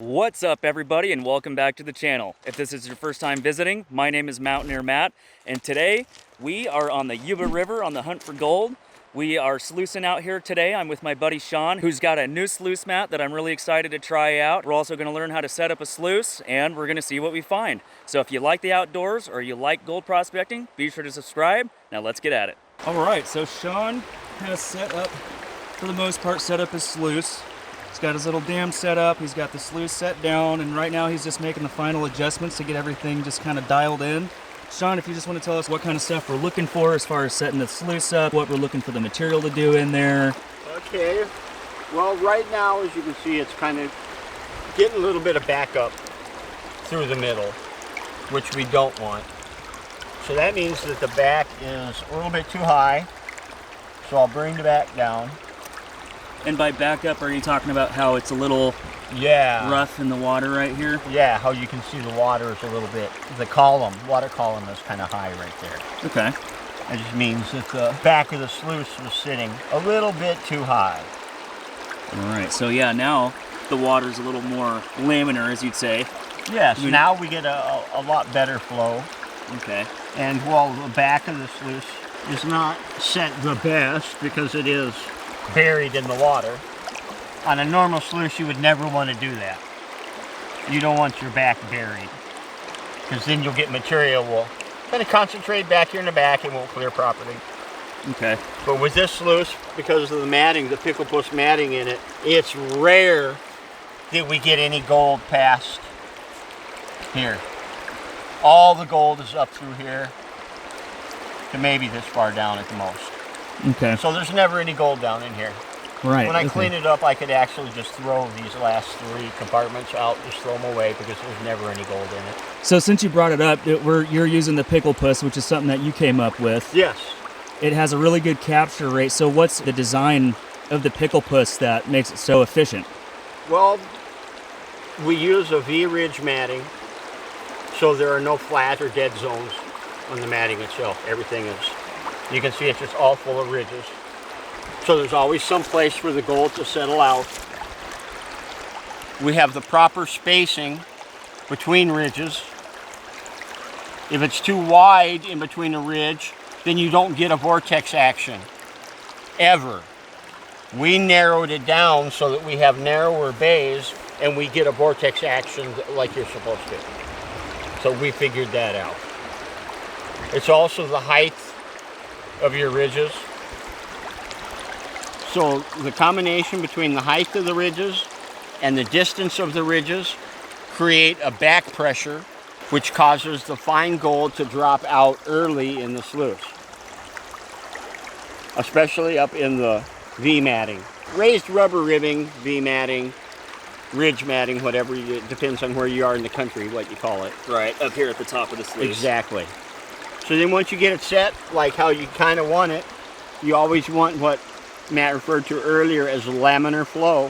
What's up, everybody, and welcome back to the channel. If this is your first time visiting, my name is Mountaineer Matt, and today we are on the Yuba River on the hunt for gold. We are sluicing out here today. I'm with my buddy Sean, who's got a new sluice mat that I'm really excited to try out. We're also going to learn how to set up a sluice, and we're going to see what we find. So if you like the outdoors or you like gold prospecting, be sure to subscribe. Now let's get at it. All right, so Sean has set up, for the most part, set up his sluice. He's got his little dam set up, he's got the sluice set down, and right now he's just making the final adjustments to get everything just kind of dialed in. Sean, if you just want to tell us what kind of stuff we're looking for as far as setting the sluice up, what we're looking for the material to do in there. Okay, well right now as you can see it's kind of getting a little bit of backup through the middle, which we don't want. So that means that the back is a little bit too high, so I'll bring the back down. And by backup, are you talking about how it's a little rough in the water right here? Yeah, how you can see the water is a little bit, the water column is kind of high right there. Okay. That just means that the back of the sluice was sitting a little bit too high. All right, so yeah, now the water's a little more laminar, as you'd say. Yes, now we get a lot better flow. Okay. And while the back of the sluice is not set the best because it is buried in the water, on a normal sluice you would never want to do that. You don't want your back buried, because then you'll get material will kind of concentrate back here in the back and won't clear properly. Okay. But with this sluice, because of the matting, the Picklepuss matting in it, it's rare that we get any gold past here. All the gold is up through here to maybe this far down at the most. Okay. So there's never any gold down in here. Right. When I clean it up, I could actually just throw these last 3 compartments out, just throw them away, because there's never any gold in it. So since you brought it up, you're using the Picklepuss, which is something that you came up with. Yes. It has a really good capture rate. So what's the design of the Picklepuss that makes it so efficient? Well, we use a V-ridge matting, so there are no flat or dead zones on the matting itself. Everything is, you can see it's just all full of ridges. So there's always some place for the gold to settle out. We have the proper spacing between ridges. If it's too wide in between a ridge, then you don't get a vortex action, ever. We narrowed it down so that we have narrower bays and we get a vortex action like you're supposed to. So we figured that out. It's also the height of your ridges. So the combination between the height of the ridges and the distance of the ridges create a back pressure, which causes the fine gold to drop out early in the sluice, especially up in the V matting. Raised rubber ribbing, V matting, ridge matting, whatever, it depends on where you are in the country, what you call it. Right, up here at the top of the sluice. Exactly. So then once you get it set, like how you kind of want it, you always want what Matt referred to earlier as laminar flow,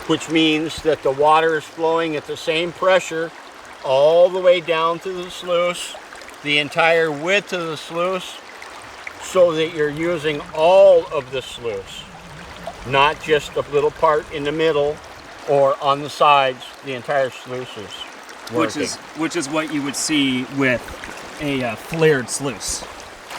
which means that the water is flowing at the same pressure all the way down to the sluice, the entire width of the sluice, so that you're using all of the sluice, not just a little part in the middle or on the sides. The entire sluice is working. Which is what you would see with a flared sluice.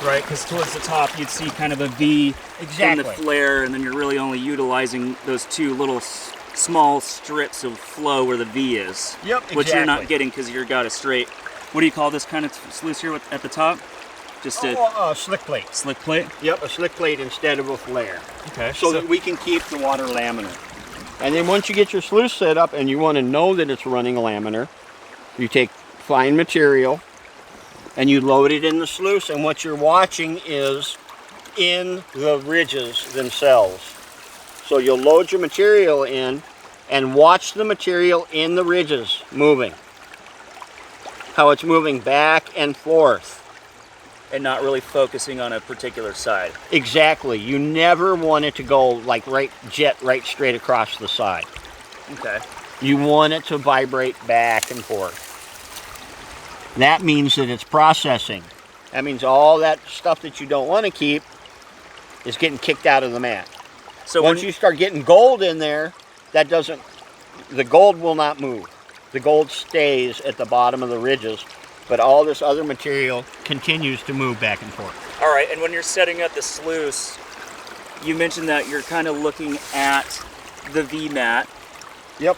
Right, because towards the top you'd see kind of a V in the flare, and then you're really only utilizing those 2 little small strips of flow where the V is. Yep, exactly. Which you're not getting because you've got a straight, what do you call this kind of sluice here at the top? Just a slick plate. Slick plate? Yep, a slick plate instead of a flare. Okay. So that we can keep the water laminar. And then once you get your sluice set up and you want to know that it's running laminar, you take fine material and you load it in the sluice, and what you're watching is in the ridges themselves. So you'll load your material in and watch the material in the ridges moving. How it's moving back and forth. And not really focusing on a particular side. Exactly. You never want it to go like jet right straight across the side. Okay. You want it to vibrate back and forth. That means that it's processing. That means all that stuff that you don't want to keep is getting kicked out of the mat. So once you start getting gold in there, that doesn't the gold will not move. The gold stays at the bottom of the ridges, but all this other material continues to move back and forth. All right, and when you're setting up the sluice, you mentioned that you're kind of looking at the V-mat. Yep.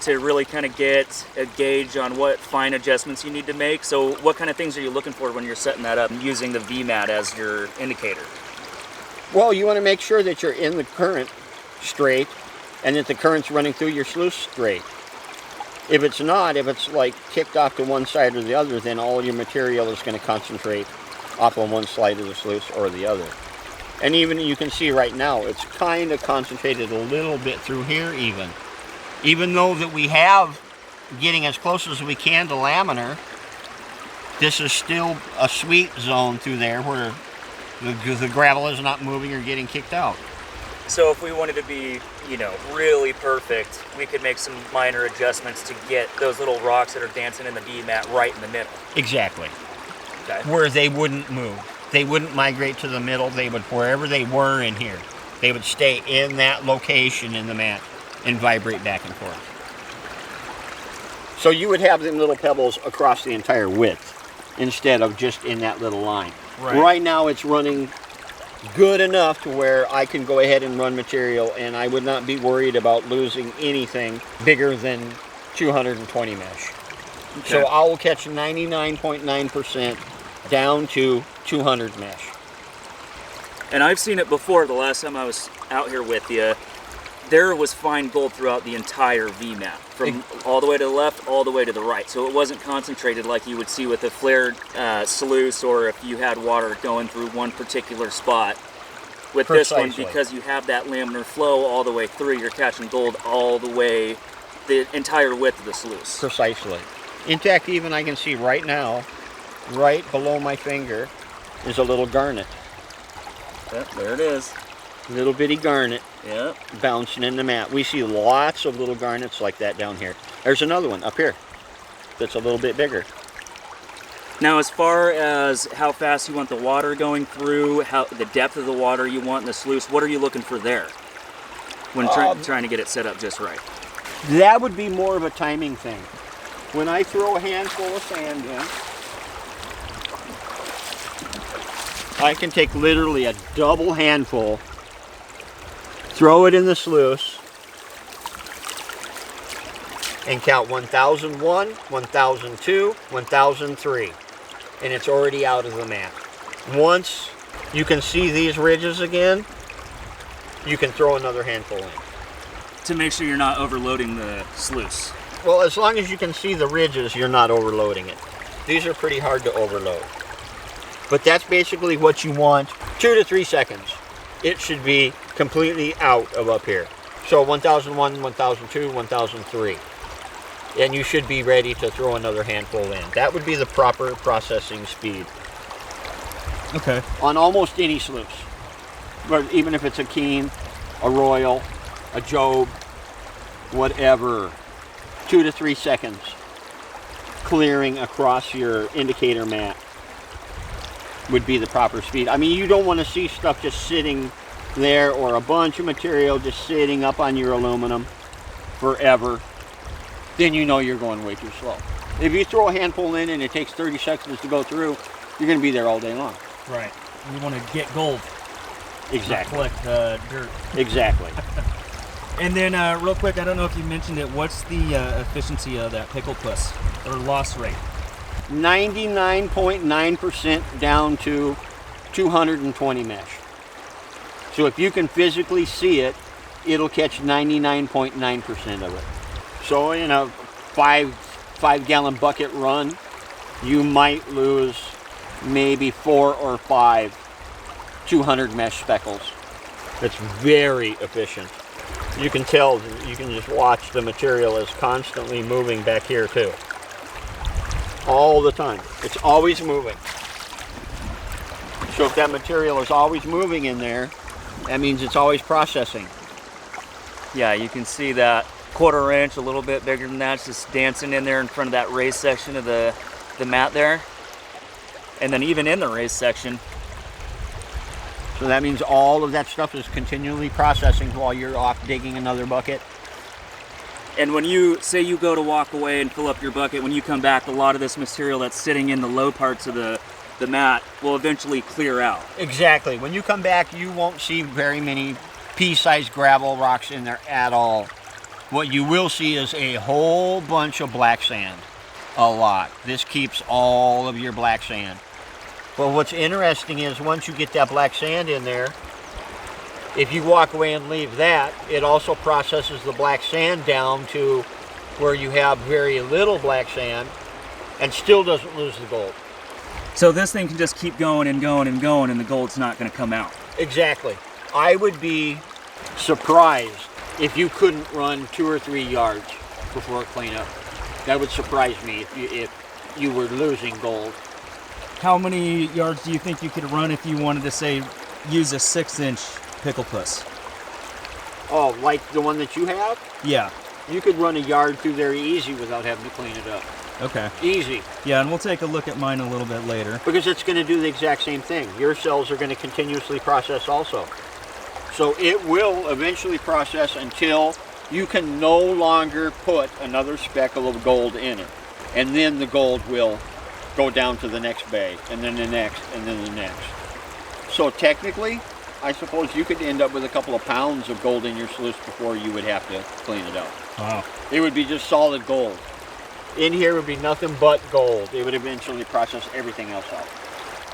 To really kind of get a gauge on what fine adjustments you need to make. So what kind of things are you looking for when you're setting that up and using the V-mat as your indicator? Well, you want to make sure that you're in the current straight and that the current's running through your sluice straight. If it's not, if it's like kicked off to one side or the other, then all your material is going to concentrate off on one side of the sluice or the other. And even you can see right now, it's kind of concentrated a little bit through here even. Even though that we have getting as close as we can to laminar, this is still a sweet zone through there where the gravel is not moving or getting kicked out. So if we wanted to be, you know, really perfect, we could make some minor adjustments to get those little rocks that are dancing in the V-mat right in the middle. Exactly. Okay. Where they wouldn't move. They wouldn't migrate to the middle. They would, wherever they were in here, they would stay in that location in the mat and vibrate back and forth. So you would have them little pebbles across the entire width instead of just in that little line. Right now it's running good enough to where I can go ahead and run material and I would not be worried about losing anything bigger than 220 mesh. Okay. So I will catch 99.9% down to 200 mesh. And I've seen it before. The last time I was out here with you, there was fine gold throughout the entire V-mat, from all the way to the left, all the way to the right. So it wasn't concentrated like you would see with a flared sluice, or if you had water going through one particular spot. With this one, because you have that laminar flow all the way through, you're catching gold all the way, the entire width of the sluice. Precisely. In fact, even I can see right now, right below my finger, is a little garnet. Yep, there it is. Little bitty garnet. Yep. Bouncing in the mat. We see lots of little garnets like that down here. There's another one up here that's a little bit bigger. Now, as far as how fast you want the water going through, how the depth of the water you want in the sluice, what are you looking for there when trying to get it set up just right? That would be more of a timing thing. When I throw a handful of sand in, I can take literally a double handful, throw it in the sluice, and count 1001, 1002, 1003, and it's already out of the mat. Once you can see these ridges again, you can throw another handful in. To make sure you're not overloading the sluice. Well, as long as you can see the ridges, you're not overloading it. These are pretty hard to overload. But that's basically what you want. 2 to 3 seconds. It should be completely out of up here. So 1001, 1002, 1003. And you should be ready to throw another handful in. That would be the proper processing speed. Okay. On almost any sluice. But even if it's a Keene, a Royal, a Job, whatever. 2 to 3 seconds clearing across your indicator mat would be the proper speed. I mean, you don't want to see stuff just sitting there or a bunch of material just sitting up on your aluminum forever. Then you know you're going way too slow. If you throw a handful in and it takes 30 seconds to go through, you're going to be there all day long. Right. You want to get gold. Exactly. Not collect dirt. Exactly. And then, real quick, I don't know if you mentioned it, what's the efficiency of that Picklepuss, or loss rate? 99.9% down to 220 mesh. So if you can physically see it, it'll catch 99.9% of it. So in a five-gallon bucket run, you might lose maybe 4 or 5 200 mesh speckles. That's very efficient. You can tell, you can just watch the material is constantly moving back here too. All the time. It's always moving. So if that material is always moving in there, that means it's always processing. Yeah, you can see that 1/4 inch, a little bit bigger than that, it's just dancing in there in front of that raised section of the mat there. And then even in the raised section. So that means all of that stuff is continually processing while you're off digging another bucket. And when you say you go to walk away and fill up your bucket, when you come back, a lot of this material that's sitting in the low parts of the mat will eventually clear out. Exactly. When you come back, you won't see very many pea-sized gravel rocks in there at all. What you will see is a whole bunch of black sand. A lot. This keeps all of your black sand. But what's interesting is once you get that black sand in there, if you walk away and leave that, it also processes the black sand down to where you have very little black sand and still doesn't lose the gold. So this thing can just keep going and going and going, and the gold's not going to come out. Exactly. I would be surprised if you couldn't run 2 or 3 yards before cleanup. That would surprise me if you were losing gold. How many yards do you think you could run if you wanted to, say, use a 6-inch Picklepuss? Oh, like the one that you have? Yeah. You could run a yard through there easy without having to clean it up. Okay. Easy. Yeah, and we'll take a look at mine a little bit later. Because it's going to do the exact same thing. Your cells are going to continuously process also. So it will eventually process until you can no longer put another speckle of gold in it. And then the gold will go down to the next bay, and then the next, and then the next. So technically, I suppose you could end up with a couple of pounds of gold in your sluice before you would have to clean it up. Wow. It would be just solid gold. In here would be nothing but gold. It would eventually process everything else out.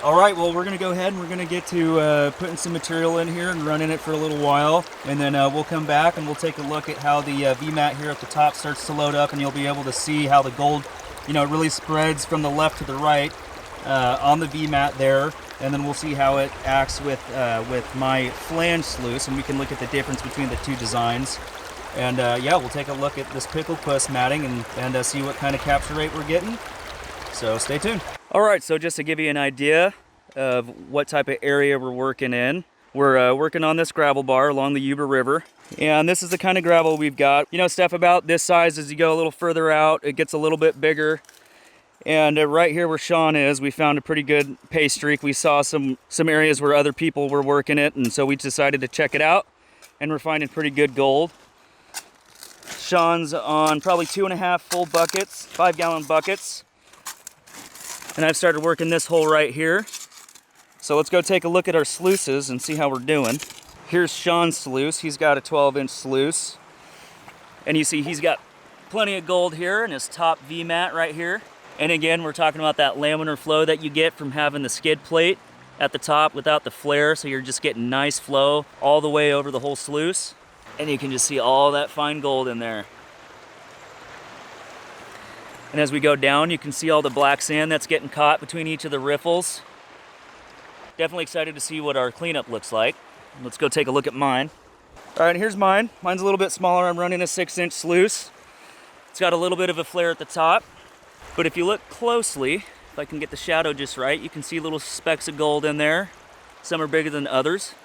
All right, well, we're going to go ahead and we're going to get to putting some material in here and running it for a little while. And then we'll come back and we'll take a look at how the VMAT here at the top starts to load up, and you'll be able to see how the gold, you know, really spreads from the left to the right on the VMAT there. And then we'll see how it acts with my flange sluice, and we can look at the difference between the two designs. And yeah, we'll take a look at this Picklepuss matting and see what kind of capture rate we're getting. So stay tuned. All right, so just to give you an idea of what type of area we're working in, we're working on this gravel bar along the Yuba River. And this is the kind of gravel we've got. You know, stuff about this size, as you go a little further out, it gets a little bit bigger. And right here where Sean is, we found a pretty good pay streak. We saw some areas where other people were working it, and so we decided to check it out, and we're finding pretty good gold. Sean's on probably 2.5 full buckets, 5-gallon buckets. And I've started working this hole right here. So let's go take a look at our sluices and see how we're doing. Here's Sean's sluice. He's got a 12-inch sluice. And you see he's got plenty of gold here in his top VMAT right here. And again, we're talking about that laminar flow that you get from having the skid plate at the top without the flare. So you're just getting nice flow all the way over the whole sluice. And you can just see all that fine gold in there. And as we go down, you can see all the black sand that's getting caught between each of the riffles. Definitely excited to see what our cleanup looks like. Let's go take a look at mine. All right, here's mine. Mine's a little bit smaller. I'm running a 6-inch sluice. It's got a little bit of a flare at the top. But if you look closely, if I can get the shadow just right, you can see little specks of gold in there. Some are bigger than others.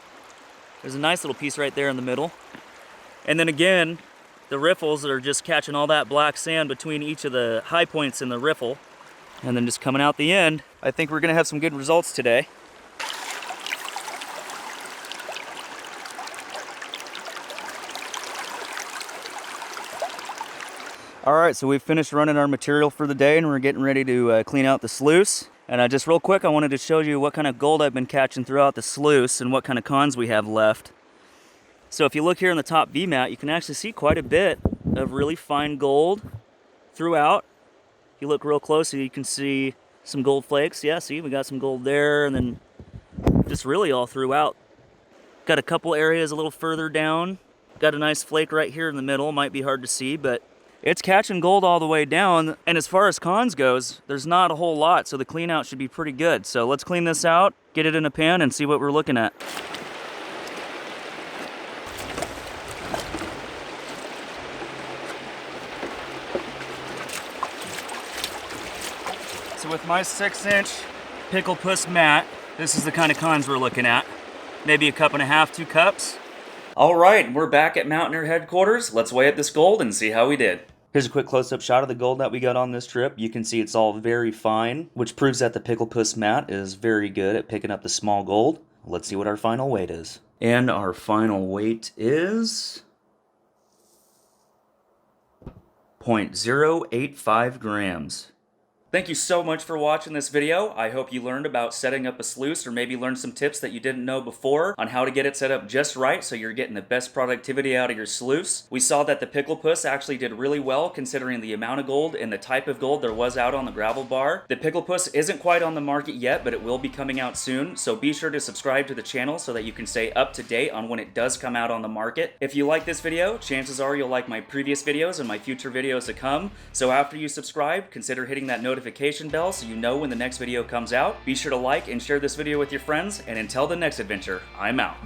There's a nice little piece right there in the middle. And then again, the riffles are just catching all that black sand between each of the high points in the riffle. And then just coming out the end. I think we're gonna have some good results today. All right, so we've finished running our material for the day, and we're getting ready to clean out the sluice. And just real quick, I wanted to show you what kind of gold I've been catching throughout the sluice and what kind of cons we have left. So if you look here in the top VMAT, you can actually see quite a bit of really fine gold throughout. If you look real closely, you can see some gold flakes. Yeah, see, we got some gold there, and then just really all throughout. Got a couple areas a little further down. Got a nice flake right here in the middle. Might be hard to see, but it's catching gold all the way down. And as far as cons goes, there's not a whole lot, so the clean out should be pretty good. So let's clean this out, get it in a pan, and see what we're looking at. So with my 6-inch Picklepuss mat, this is the kind of cons we're looking at. Maybe 1.5 cups, 2 cups. All right, we're back at Mountaineer headquarters. Let's weigh up this gold and see how we did. Here's a quick close-up shot of the gold that we got on this trip. You can see it's all very fine, which proves that the Picklepuss mat is very good at picking up the small gold. Let's see what our final weight is. And our final weight is 0.085 grams. Thank you so much for watching this video. I hope you learned about setting up a sluice, or maybe learned some tips that you didn't know before on how to get it set up just right so you're getting the best productivity out of your sluice. We saw that the Picklepuss actually did really well considering the amount of gold and the type of gold there was out on the gravel bar. The Picklepuss isn't quite on the market yet, but it will be coming out soon, so be sure to subscribe to the channel so that you can stay up to date on when it does come out on the market. If you like this video, chances are you'll like my previous videos and my future videos to come, so after you subscribe, consider hitting that notification bell so you know when the next video comes out. Be sure to like and share this video with your friends, and until the next adventure, I'm out.